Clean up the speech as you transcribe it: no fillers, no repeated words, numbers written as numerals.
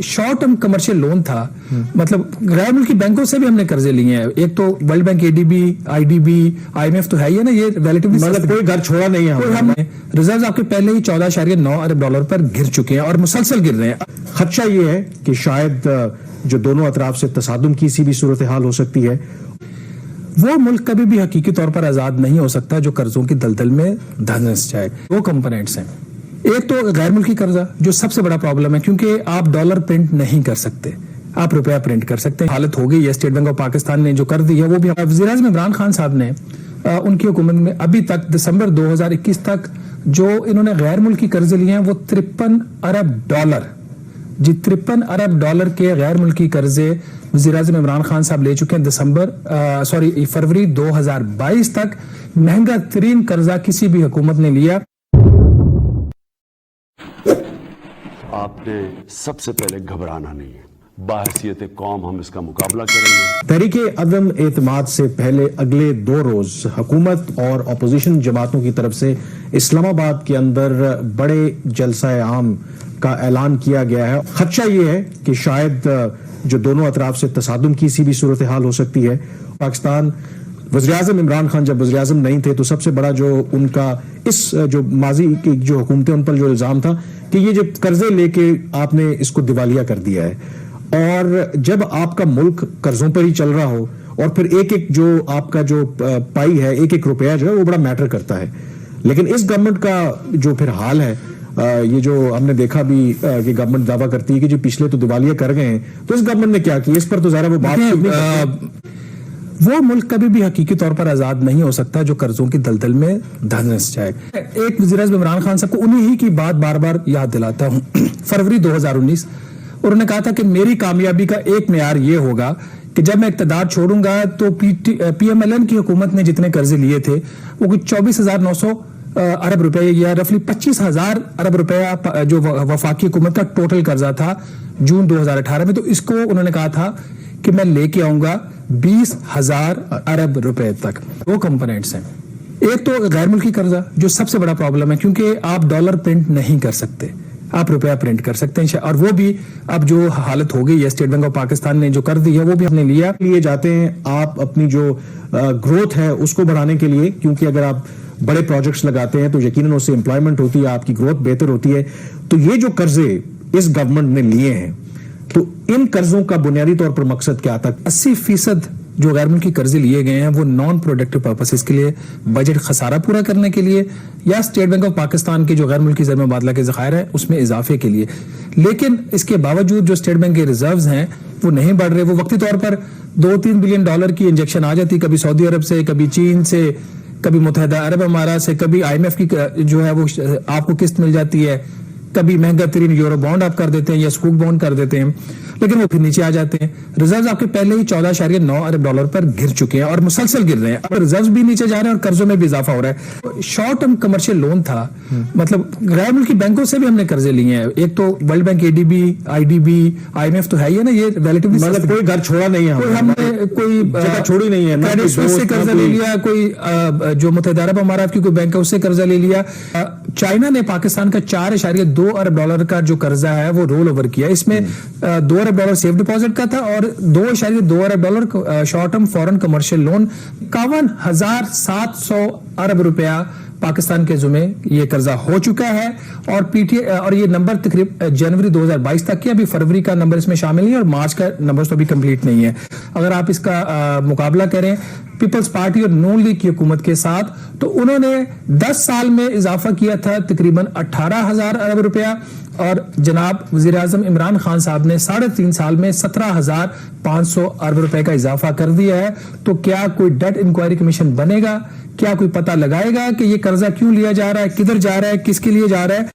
Short term commercial loan था, मतलब गैर मुल्की बैंकों से भी हमने कर्जे लिए हैं। एक तो world bank, ADB, IDB, IMF तो है ही है ना, ये रिलेटिवली मतलब कोई घर छोड़ा नहीं है। हमने रिजर्व आपके पहले ही 14.9 अरब डॉलर पर गिर चुके हैं और मुसलसल गिर रहे हैं। खदशा ये है कि शायद जो दोनों अतराफ से तसादुम की सी भी सूरत हाल हो सकती है। वो मुल्क कभी भी हकीकी तौर पर आजाद नहीं हो सकता जो कर्जों की दलदल में धंस जाए। दो कंपोनेंट्स हैं, एक तो गैर मुल्की कर्जा जो सबसे बड़ा प्रॉब्लम है, क्योंकि आप डॉलर प्रिंट नहीं कर सकते, आप रुपया प्रिंट कर सकते हैं। हालत हो गई है, स्टेट बैंक ऑफ पाकिस्तान ने जो कर दी है वो भी। वज़ीर आज़म इमरान खान साहब ने उनकी हुकूमत में अभी तक दिसंबर 2021 तक जो इन्होंने गैर मुल्की कर्जे लिए हैं वो 53 अरब डॉलर, जी 53 अरब डॉलर के गैर मुल्की कर्जे वज़ीर आज़म इमरान खान साहब ले चुके हैं। फरवरी 2022 तक महंगा तरीन कर्जा किसी भी हुकूमत ने लिया। आपने सबसे पहले घबराना नहीं है, बाहसियत कौम हम इसका मुकाबला करेंगे। तहरीके अदम एतमाद से पहले अगले 2 रोज हुकूमत और अपोजिशन जमातों की तरफ से इस्लामाबाद के अंदर बड़े जलसा आम का ऐलान किया गया है। खदशा ये है कि शायद जो दोनों अतराफ से तसादुम की सी भी सूरत हाल हो सकती है। पाकिस्तान वज़ीर आज़म इमरान खान जब वज़ीर आज़म नहीं थे तो सबसे बड़ा जो उनका इस जो माजी की जो हुकूमतें उन पर जो इल्ज़ाम था कि ये जो कर्जे लेके आपने इसको दिवालिया कर दिया है। और जब आपका मुल्क कर्जों पर ही चल रहा हो और फिर एक एक जो आपका जो पाई है, एक एक रुपया जो है वो बड़ा मैटर करता है। लेकिन इस गवर्नमेंट का जो फिर हाल है, ये जो हमने देखा भी कि गवर्नमेंट दावा करती है कि जो पिछले तो दिवालिया कर गए हैं, तो इस गवर्नमेंट ने क्या किया, इस पर तो ज़रा वो बात वो मुल्क कभी भी हकीकी तौर पर आजाद नहीं हो सकता जो कर्जों की दलदल में धंस जाए। एक वज़ीर आज़म इमरान खान साहब को उन्हीं की बात बार बार याद दिलाता हूं। फरवरी 2019 उन्होंने कहा था कि मेरी कामयाबी का एक मेयार ये होगा कि जब मैं इक़्तिदार छोड़ूंगा तो पीएमएलएन की हुकूमत ने जितने कर्जे लिए थे वो कुछ 24,900 अरब रुपए या रफली 25,000 अरब रुपया जो वफाकी हुकूमत का टोटल कर्जा था जून 2018 में, तो इसको उन्होंने कहा था कि मैं लेके आऊंगा 20,000 अरब रुपए तक। दो कंपोनेंट्स हैं, एक तो गैर मुल्की कर्जा जो सबसे बड़ा प्रॉब्लम है, क्योंकि आप डॉलर प्रिंट नहीं कर सकते, आप रुपया प्रिंट कर सकते हैं। और वो भी अब जो हालत हो गई है, स्टेट बैंक ऑफ पाकिस्तान ने जो कर दी है वो भी हमने लिया। लिए जाते हैं आप अपनी जो ग्रोथ है उसको बढ़ाने के लिए, क्योंकि अगर आप बड़े प्रोजेक्ट्स लगाते हैं तो यकीनन उससे एम्प्लॉयमेंट होती है, आपकी ग्रोथ बेहतर होती है। तो ये जो कर्जे इस गवर्नमेंट ने लिए हैं, तो इन कर्जों का बुनियादी तौर पर मकसद क्या था? 80% जो गैर मुल्की कर्जे लिए गए हैं वो नॉन प्रोडक्टिव पर्पसेस के लिए, बजट खसारा पूरा करने के लिए, या स्टेट बैंक ऑफ पाकिस्तान के जो गैर मुल्की ज़र मुबादला के ज़खायर है उसमें इजाफे के लिए। लेकिन इसके बावजूद जो स्टेट बैंक के रिजर्व्स हैं वो नहीं बढ़ रहे। वो वक्ती तौर पर 2-3 बिलियन डॉलर की इंजेक्शन आ जाती, कभी सऊदी अरब से, कभी चीन से, कभी मुत्तहिदा अरब अमारात से, कभी IMF की जो है वो आपको किस्त मिल जाती है, कभी महंगा तरीन यूरो बॉन्ड आप कर देते हैं या स्कूक बॉन्ड कर देते हैं, लेकिन वो फिर नीचे आ जाते हैं। रिजर्व्स आपके पहले ही 14.9 अरब डॉलर पर गिर चुके हैं और मुसलसल गिर रहे हैं। अब रिजर्व्स भी नीचे जा रहे हैं और कर्जों में भी इजाफा हो रहा है। शॉर्ट टर्म कमर्शियल लोन था, मतलब गैर मुल्की बैंकों से भी हमने कर्जे लिए हैं। एक तो world bank, ADB, IDB, IMF तो है ही है ना, ये रिलेटिवली मतलब कोई घर छोड़ा नहीं है, हमने कोई जगह छोड़ी नहीं है। क्रेडिट स्विस से कर्जा ले लिया, कोई जो मुत्तहिदा अरब अमारात की कोई बैंक है उससे कर्जा ले लिया। चाइना ने पाकिस्तान का 4.2 अरब डॉलर का जो कर्जा है वो रोल ओवर किया। इसमें 2 अरब डॉलर सेफ डिपॉजिट का था और 2.2 अरब dollar short term foreign commercial loan. 51,700 अरब रुपया पाकिस्तान के जुमे ये कर्जा हो चुका है। और और ये नंबर तकरीबन जनवरी 2022 तक के, अभी फरवरी का नंबर इसमें शामिल नहीं है और मार्च का नंबर तो अभी कंप्लीट नहीं है। अगर आप इसका मुकाबला करें पीपल्स पार्टी और नून लीग की हुकूमत के साथ, तो उन्होंने 10 साल में इजाफा किया था तकरीबन 18,000 अरब रुपया, और जनाब वज़ीर आज़म इमरान खान साहब ने 3.5 साल में 17,500 अरब रुपए का इजाफा कर दिया है। तो क्या कोई डेट इंक्वायरी कमीशन बनेगा? क्या कोई पता लगाएगा कि ये कर्जा क्यों लिया जा रहा है, किधर जा रहा है, किसके लिए जा रहा है?